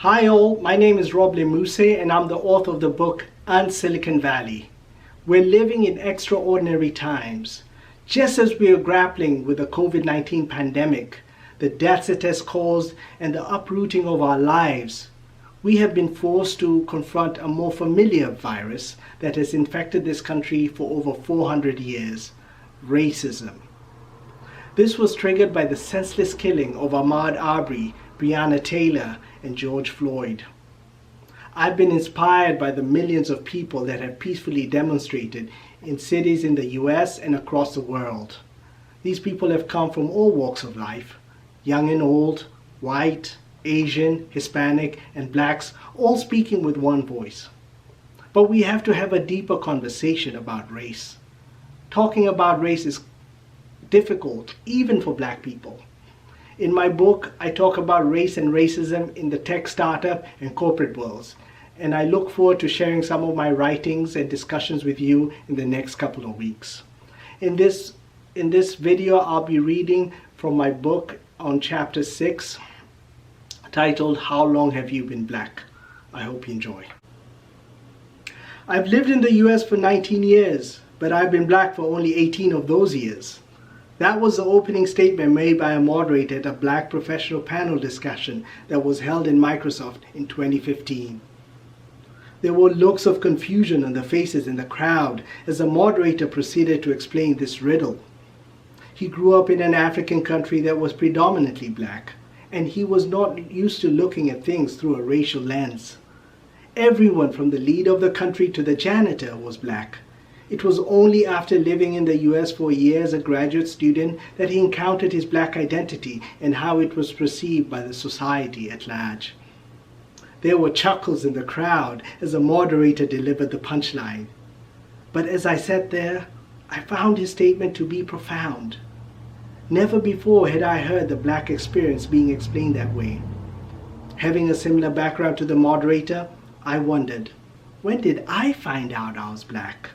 Hi all, my name is Roble Musse and I'm the author of the book Silicon Valley. We're living in extraordinary times. Just as we are grappling with the COVID-19 pandemic, the deaths it has caused and the uprooting of our lives, we have been forced to confront a more familiar virus that has infected this country for over 400 years, racism. This was triggered by the senseless killing of Ahmaud Arbery, Breonna Taylor, and George Floyd. I've been inspired by the millions of people that have peacefully demonstrated in cities in the US and across the world. These people have come from all walks of life, young and old, white, Asian, Hispanic, and blacks, all speaking with one voice. But we have to have a deeper conversation about race. Talking about race is difficult, even for black people. In my book, I talk about race and racism in the tech startup and corporate worlds, and I look forward to sharing some of my writings and discussions with you in the next couple of weeks. In this video, I'll be reading from my book on chapter 6, titled How Long Have You Been Black? I hope you enjoy. I've lived in the US for 19 years, but I've been black for only 18 of those years. That was the opening statement made by a moderator at a black professional panel discussion that was held in Microsoft in 2015. There were looks of confusion on the faces in the crowd as the moderator proceeded to explain this riddle. He grew up in an African country that was predominantly black, and he was not used to looking at things through a racial lens. Everyone from the leader of the country to the janitor was black. It was only after living in the US for a year as a graduate student that he encountered his black identity and how it was perceived by the society at large. There were chuckles in the crowd as the moderator delivered the punchline. But as I sat there, I found his statement to be profound. Never before had I heard the black experience being explained that way. Having a similar background to the moderator, I wondered, when did I find out I was black?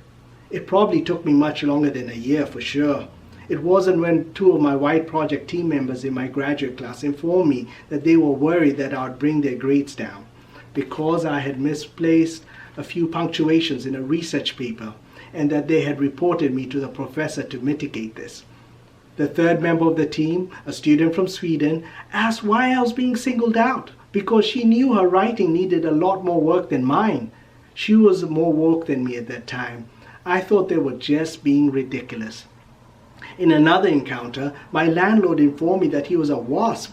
It probably took me much longer than a year for sure. It wasn't when two of my white project team members in my graduate class informed me that they were worried that I would bring their grades down because I had misplaced a few punctuations in a research paper and that they had reported me to the professor to mitigate this. The third member of the team, a student from Sweden, asked why I was being singled out because she knew her writing needed a lot more work than mine. She was more woke than me at that time. I thought they were just being ridiculous. In another encounter, my landlord informed me that he was a WASP,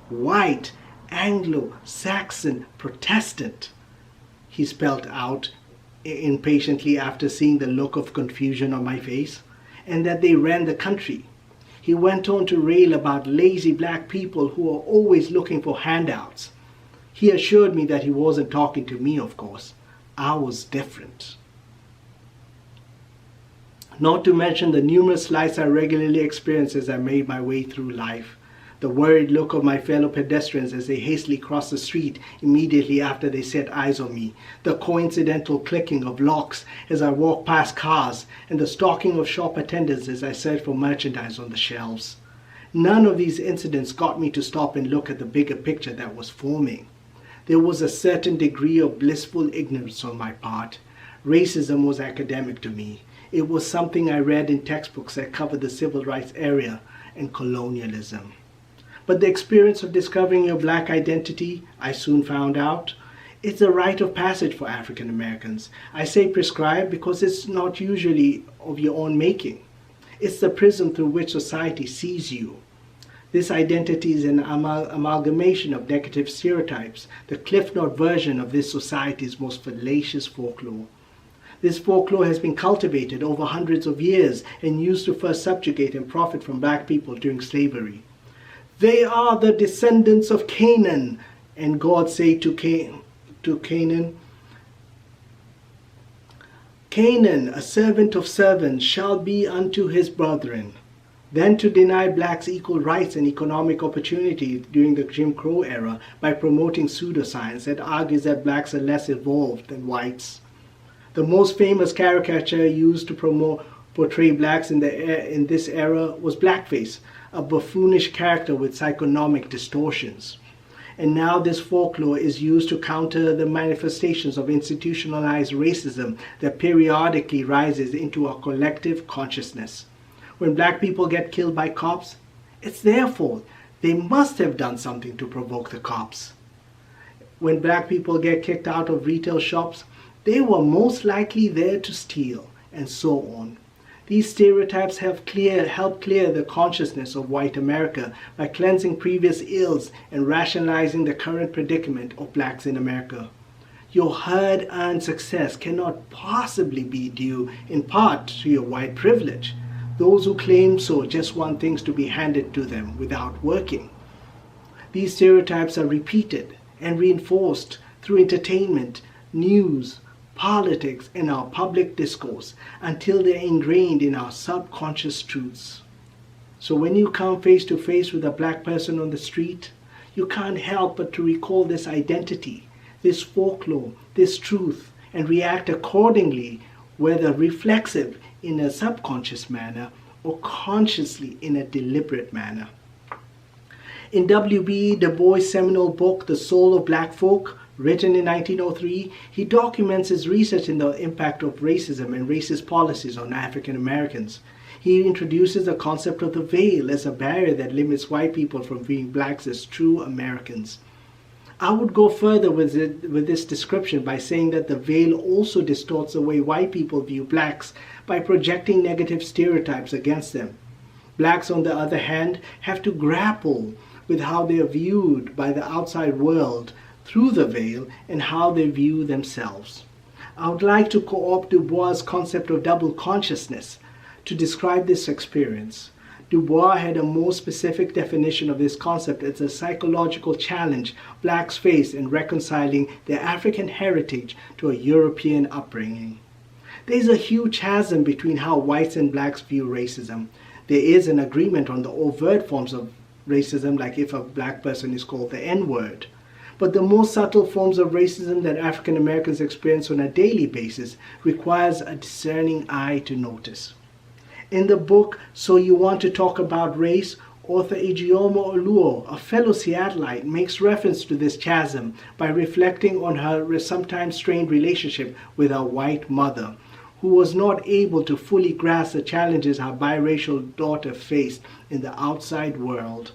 white, Anglo-Saxon Protestant. He spelled out impatiently after seeing the look of confusion on my face, and that they ran the country. He went on to rail about lazy black people who are always looking for handouts. He assured me that he wasn't talking to me, of course. I was different. Not to mention the numerous slights I regularly experienced as I made my way through life. The worried look of my fellow pedestrians as they hastily crossed the street immediately after they set eyes on me. The coincidental clicking of locks as I walked past cars, and the stalking of shop attendants as I searched for merchandise on the shelves. None of these incidents got me to stop and look at the bigger picture that was forming. There was a certain degree of blissful ignorance on my part. Racism was academic to me. It was something I read in textbooks that covered the civil rights area and colonialism. But the experience of discovering your black identity, I soon found out, it's a rite of passage for African Americans. I say prescribed because it's not usually of your own making. It's the prism through which society sees you. This identity is an amalgamation of negative stereotypes, the Cliff Note version of this society's most fallacious folklore. This folklore has been cultivated over hundreds of years and used to first subjugate and profit from black people during slavery. They are the descendants of Canaan, and God said to Canaan, Canaan, a servant of servants, shall be unto his brethren. Then to deny blacks equal rights and economic opportunity during the Jim Crow era by promoting pseudoscience that argues that blacks are less evolved than whites. The most famous caricature used to portray blacks in this era was blackface, a buffoonish character with psychonomic distortions. And now this folklore is used to counter the manifestations of institutionalized racism that periodically rises into our collective consciousness. When black people get killed by cops, it's their fault. They must have done something to provoke the cops. When black people get kicked out of retail shops, they were most likely there to steal, and so on. These stereotypes help clear the consciousness of white America by cleansing previous ills and rationalizing the current predicament of blacks in America. Your hard-earned success cannot possibly be due in part to your white privilege. Those who claim so just want things to be handed to them without working. These stereotypes are repeated and reinforced through entertainment, news, politics, and our public discourse until they're ingrained in our subconscious truths. So when you come face to face with a black person on the street, you can't help but to recall this identity, this folklore, this truth, and react accordingly, whether reflexive in a subconscious manner or consciously in a deliberate manner. In W.B. Du Bois' seminal book, The Soul of Black Folk, written in 1903, he documents his research in the impact of racism and racist policies on African Americans. He introduces the concept of the veil as a barrier that limits white people from viewing blacks as true Americans. I would go further with this description by saying that the veil also distorts the way white people view blacks by projecting negative stereotypes against them. Blacks, on the other hand, have to grapple with how they are viewed by the outside world through the veil and how they view themselves. I would like to co-opt Du Bois' concept of double consciousness to describe this experience. Du Bois had a more specific definition of this concept as a psychological challenge blacks face in reconciling their African heritage to a European upbringing. There is a huge chasm between how whites and blacks view racism. There is an agreement on the overt forms of racism, like if a black person is called the N-word. But the more subtle forms of racism that African Americans experience on a daily basis requires a discerning eye to notice. In the book, So You Want to Talk About Race, author Ijeoma Oluo, a fellow Seattleite, makes reference to this chasm by reflecting on her sometimes strained relationship with her white mother, who was not able to fully grasp the challenges her biracial daughter faced in the outside world.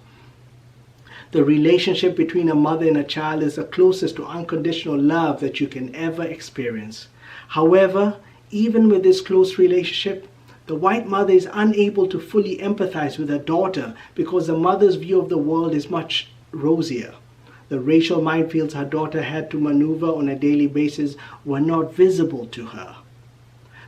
The relationship between a mother and a child is the closest to unconditional love that you can ever experience. However, even with this close relationship, the white mother is unable to fully empathize with her daughter because the mother's view of the world is much rosier. The racial minefields her daughter had to maneuver on a daily basis were not visible to her.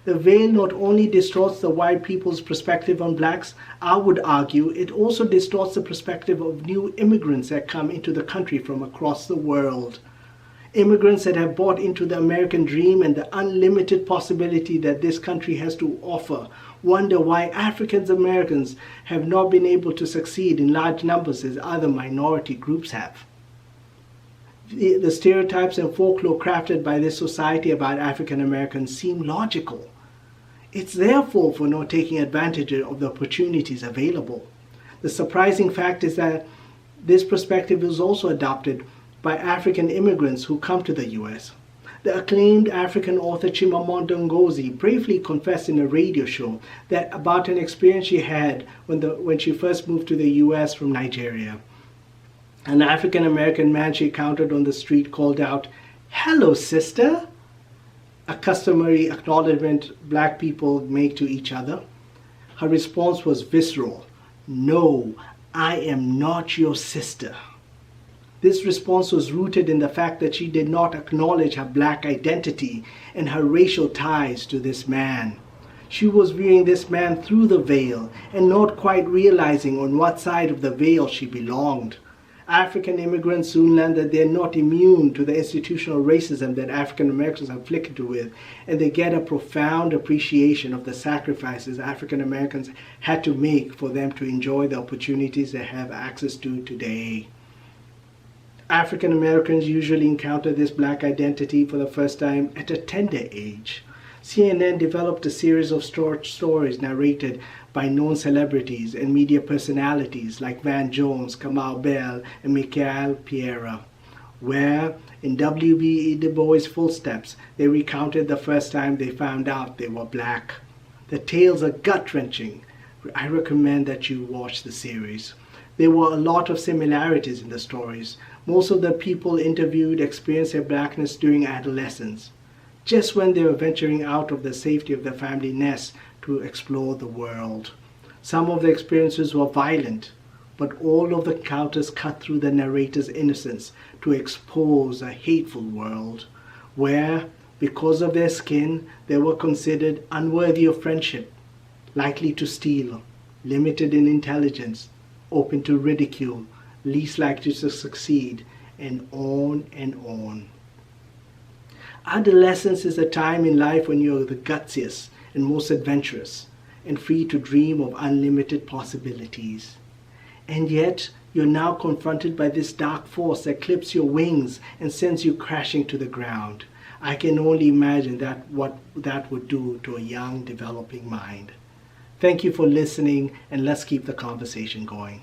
The veil not only distorts the white people's perspective on blacks, I would argue it also distorts the perspective of new immigrants that come into the country from across the world. Immigrants that have bought into the American dream and the unlimited possibility that this country has to offer wonder why African Americans have not been able to succeed in large numbers as other minority groups have. The stereotypes and folklore crafted by this society about African Americans seem logical. It's their fault for not taking advantage of the opportunities available. The surprising fact is that this perspective is also adopted by African immigrants who come to the U.S. The acclaimed African author Chimamanda Ngozi bravely confessed in a radio show that about an experience she had when she first moved to the U.S. from Nigeria. An African American man she encountered on the street called out, "Hello, sister," a customary acknowledgement black people make to each other. Her response was visceral. "No, I am not your sister." This response was rooted in the fact that she did not acknowledge her black identity and her racial ties to this man. She was viewing this man through the veil and not quite realizing on what side of the veil she belonged. African immigrants soon learned that they are not immune to the institutional racism that African Americans are afflicted with, and they get a profound appreciation of the sacrifices African Americans had to make for them to enjoy the opportunities they have access to today. African Americans usually encounter this black identity for the first time at a tender age. CNN developed a series of stories narrated by known celebrities and media personalities like Van Jones, Kamal and Michael Piera, where in W.B.E. Du Bois' footsteps they recounted the first time they found out they were black. The tales are gut-wrenching. I recommend that you watch the series. There were a lot of similarities in the stories. Most of the people interviewed experienced their blackness during adolescence, just when they were venturing out of the safety of their family nest to explore the world. Some of the experiences were violent, but all of the encounters cut through the narrator's innocence to expose a hateful world, where, because of their skin, they were considered unworthy of friendship, likely to steal, limited in intelligence, open to ridicule, least likely to succeed, and on and on. Adolescence is a time in life when you're the gutsiest and most adventurous and free to dream of unlimited possibilities. And yet, you're now confronted by this dark force that clips your wings and sends you crashing to the ground. I can only imagine what that would do to a young, developing mind. Thank you for listening, and let's keep the conversation going.